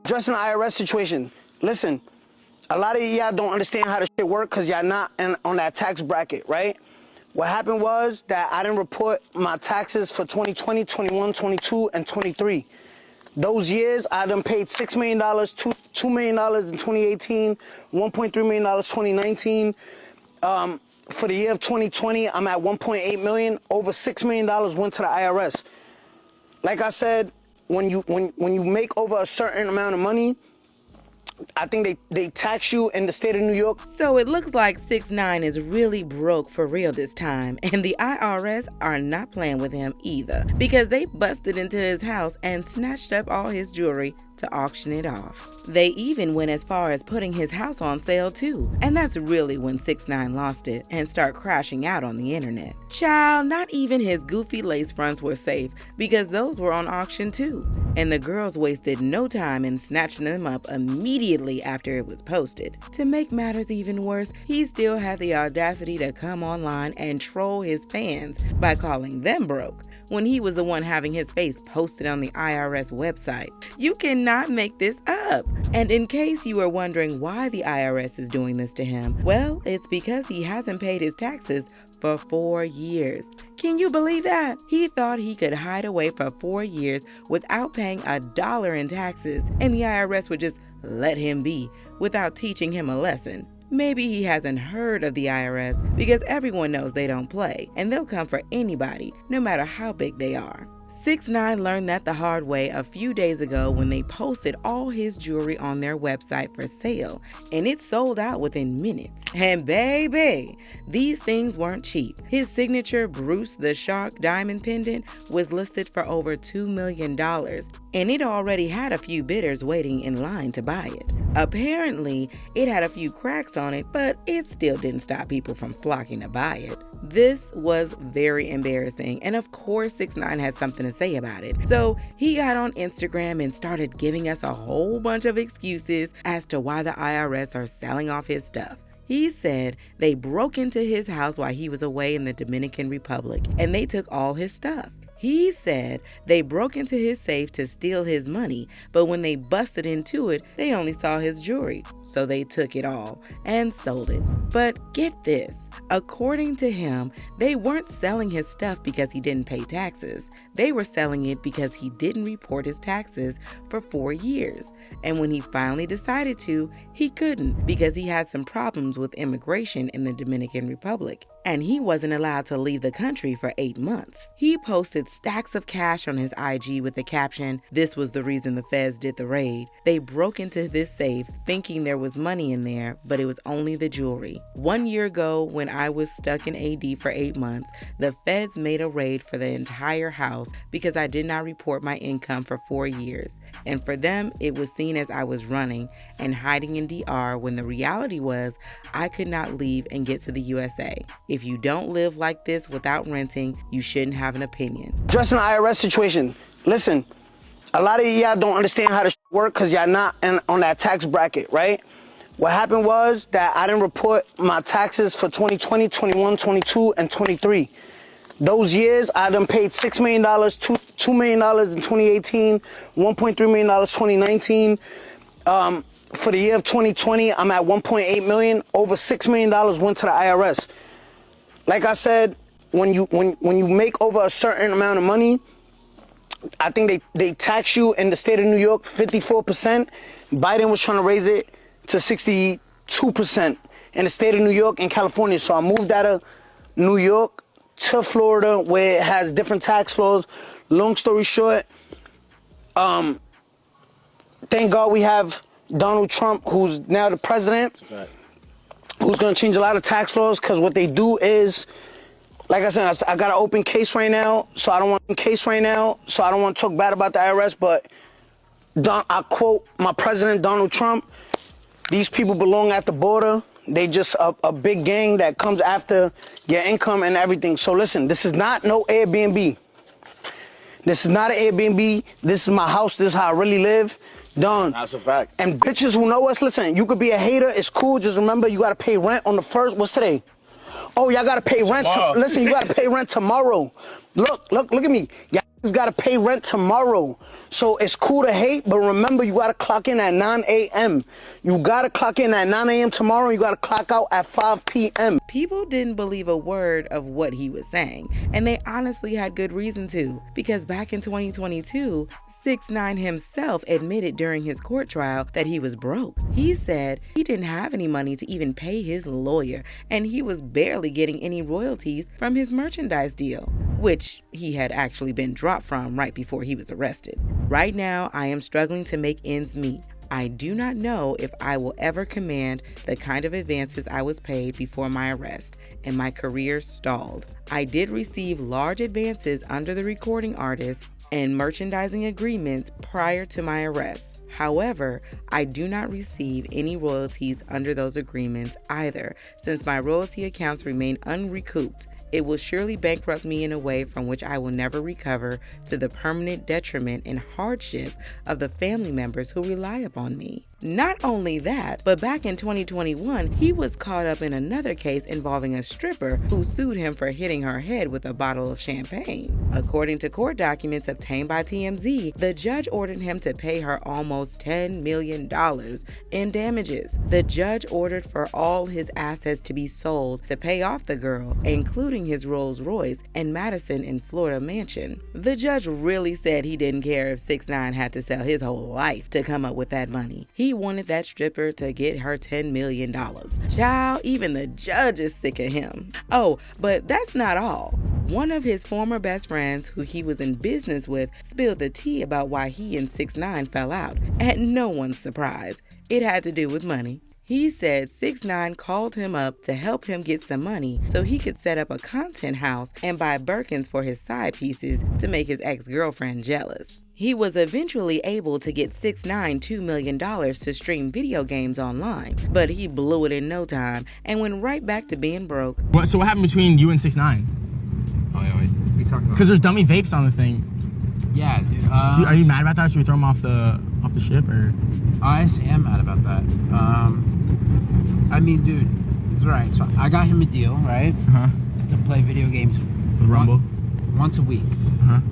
Addressing the IRS situation. Listen, a lot of y'all don't understand how the shit work because y'all not on that tax bracket, right? What happened was that I didn't report my taxes for 2020, 21, 22, and 23. Those years, I done paid $6 million, $2 million in 2018, $1.3 million 2019. For the year of 2020, I'm at 1.8 million. Over $6 million went to the IRS. Like I said, when you make over a certain amount of money, I think they tax you in the state of New York. So it looks like 6ix9ine is really broke for real this time, and the IRS are not playing with him either, because they busted into his house and snatched up all his jewelry to auction it off. They even went as far as putting his house on sale too, and that's really when 6ix9ine lost it and started crashing out on the internet. Child, not even his goofy lace fronts were safe, because those were on auction too, and the girls wasted no time in snatching them up immediately after it was posted. To make matters even worse, he still had the audacity to come online and troll his fans by calling them broke, when he was the one having his face posted on the IRS website. You cannot make this up. And in case you were wondering why the IRS is doing this to him, well, it's because he hasn't paid his taxes for 4 years. Can you believe that? He thought he could hide away for 4 years without paying $1 in taxes, and the IRS would just let him be without teaching him a lesson. Maybe he hasn't heard of the IRS because everyone knows they don't play, and they'll come for anybody, no matter how big they are. 6ix9ine learned that the hard way a few days ago when they posted all his jewelry on their website for sale, and it sold out within minutes. And baby, these things weren't cheap. His signature Bruce the Shark diamond pendant was listed for over $2 million, and it already had a few bidders waiting in line to buy it. Apparently, it had a few cracks on it, but it still didn't stop people from flocking to buy it. This was very embarrassing, and of course 6ix9ine had something to say about it. So he got on Instagram and started giving us a whole bunch of excuses as to why the IRS are selling off his stuff. He said they broke into his house while he was away in the Dominican Republic, and they took all his stuff. He said they broke into his safe to steal his money, but when they busted into it, they only saw his jewelry, so they took it all and sold it. But get this, according to him, they weren't selling his stuff because he didn't pay taxes. They were selling it because he didn't report his taxes for 4 years. And when he finally decided to, he couldn't because he had some problems with immigration in the Dominican Republic, and he wasn't allowed to leave the country for 8 months. He posted stacks of cash on his IG with the caption, "This was the reason the feds did the raid. They broke into this safe thinking there was money in there, but it was only the jewelry. 1 year ago, when I was stuck in AD for 8 months, the feds made a raid for the entire house because I did not report my income for 4 years. And for them, it was seen as I was running and hiding in DR when the reality was I could not leave and get to the USA. If you don't live like this without renting, you shouldn't have an opinion." Addressing the IRS situation. Listen, a lot of y'all don't understand how the shit work because y'all not on that tax bracket, right? What happened was that I didn't report my taxes for 2020, 21, 22, and 23. Those years, I done paid $6 million, $2 million in 2018, $1.3 million 2019. For the year of 2020, I'm at 1.8 million. Over $6 million went to the IRS. Like I said, when you make over a certain amount of money, I think they tax you in the state of New York 54%. Biden was trying to raise it to 62% in the state of New York and California. So I moved out of New York to Florida, where it has different tax laws. Long story short, thank God we have Donald Trump, who's now the president, who's going to change a lot of tax laws, because what they do is, like I said, I got an open case right now, so I don't want to talk bad about the IRS, but I quote my president, Donald Trump, "These people belong at the border. They just a big gang that comes after your income and everything." So listen, this is not no Airbnb. This is not an Airbnb. This is my house. This is how I really live. Done. That's a fact. And bitches who know us, listen, you could be a hater. It's cool. Just remember, you got to pay rent on the first. What's today? Oh, y'all got to pay rent. Listen, you got to pay rent tomorrow. Look at me. Y'all got to pay rent tomorrow. So it's cool to hate, but remember, you gotta clock in at 9 a.m. You gotta clock in at 9 a.m. tomorrow, you gotta clock out at 5 p.m. People didn't believe a word of what he was saying, and they honestly had good reason to, because back in 2022, 6ix9ine himself admitted during his court trial that he was broke. He said he didn't have any money to even pay his lawyer, and he was barely getting any royalties from his merchandise deal, which he had actually been dropped from right before he was arrested. Right now, I am struggling to make ends meet. I do not know if I will ever command the kind of advances I was paid before my arrest, and my career stalled. I did receive large advances under the recording artist and merchandising agreements prior to my arrest. However, I do not receive any royalties under those agreements either, since my royalty accounts remain unrecouped. It will surely bankrupt me in a way from which I will never recover, to the permanent detriment and hardship of the family members who rely upon me. Not only that, but back in 2021, he was caught up in another case involving a stripper who sued him for hitting her head with a bottle of champagne. According to court documents obtained by TMZ, the judge ordered him to pay her almost $10 million in damages. The judge ordered for all his assets to be sold to pay off the girl, including his Rolls Royce and Madison in Florida mansion. The judge really said he didn't care if 6ix9ine had to sell his whole life to come up with that money. He wanted that stripper to get her $10 million. Child, even the judge is sick of him. Oh, but that's not all. One of his former best friends who he was in business with spilled the tea about why he and 6ix9ine fell out. At no one's surprise, it had to do with money. He said 6ix9ine called him up to help him get some money so he could set up a content house and buy Birkins for his side pieces to make his ex-girlfriend jealous. He was eventually able to get 6ix9ine $2 million to stream video games online, but he blew it in no time and went right back to being broke. So what happened between you and 6ix9ine? Oh yeah, we talked about. Because there's dummy vapes on the thing. Yeah, dude. So are you mad about that? Should we throw him off the ship or? I honestly am mad about that. I mean, dude, it's right. So I got him a deal, right? To play video games With Rumble? once a week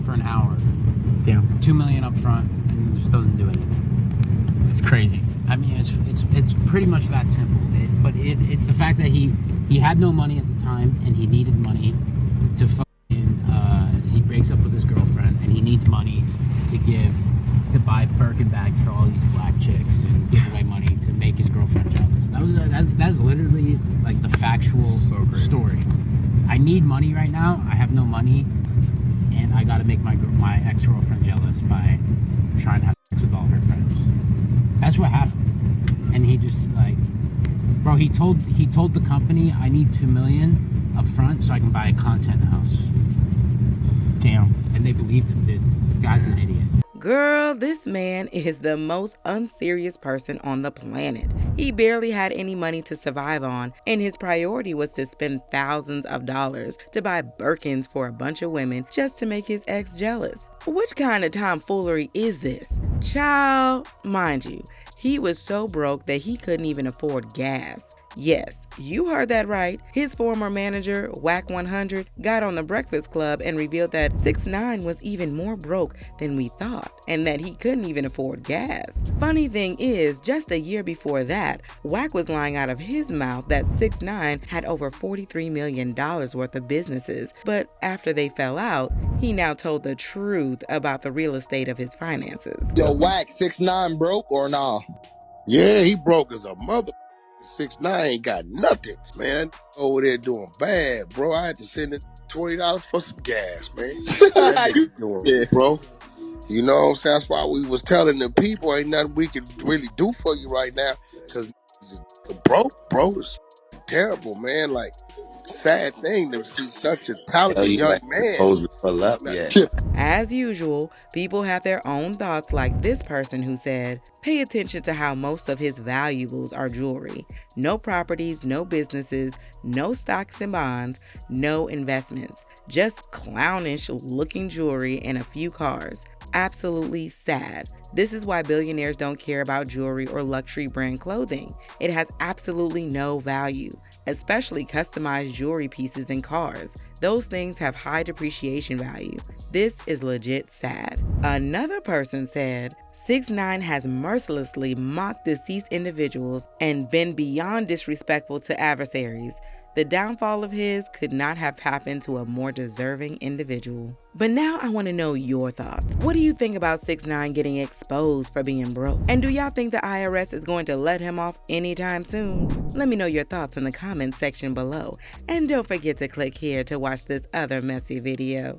for an hour. Damn. $2 million up front, and it just doesn't do anything. It's crazy. I mean, it's pretty much that simple. It's the fact that he had no money at the time, and he needed money to he breaks up with his girlfriend, and he needs money to buy Birkin bags for all these black chicks and give away money to make his girlfriend jealous. That's literally like the factual story. I need money right now. I have no money, and I gotta make my ex-girlfriend jealous by trying to have sex with all her friends. That's what happened. And he just bro, he told the company, I need $2 million up front so I can buy a content house. Damn. And they believed him, dude. The guy's an idiot. Girl, this man is the most unserious person on the planet. He barely had any money to survive on, and his priority was to spend thousands of dollars to buy Birkins for a bunch of women just to make his ex jealous. Which kind of tomfoolery is this? Child, mind you, he was so broke that he couldn't even afford gas. Yes, you heard that right. His former manager, Wack 100, got on the Breakfast Club and revealed that 6ix9ine was even more broke than we thought, and that he couldn't even afford gas. Funny thing is, just a year before that, Wack was lying out of his mouth that 6ix9ine had over $43 million worth of businesses, but after they fell out, he now told the truth about the real estate of his finances. Yo, Wack, 6ix9ine broke or nah? Yeah, he broke as a mother. 6ix9ine ain't got nothing, man. Over there doing bad, bro. I had to send it $20 for some gas, man. That nigga doing, bro. You know what I'm saying? That's why we was telling the people ain't nothing we can really do for you right now, because broke, bro. It's terrible, man. Like, sad thing to see such a talented young man. Supposed to pull up, yeah. As usual, people have their own thoughts, like this person who said, pay attention to how most of his valuables are jewelry. No properties, no businesses, no stocks and bonds, no investments. Just clownish looking jewelry and a few cars. Absolutely sad. This is why billionaires don't care about jewelry or luxury brand clothing. It has absolutely no value. especially customized jewelry pieces and cars. Those things have high depreciation value. This is legit sad. Another person said, 6ix9ine has mercilessly mocked deceased individuals and been beyond disrespectful to adversaries. The downfall of his could not have happened to a more deserving individual. But now I want to know your thoughts. What do you think about 6ix9ine getting exposed for being broke? And do y'all think the IRS is going to let him off anytime soon? Let me know your thoughts in the comments section below. And don't forget to click here to watch this other messy video.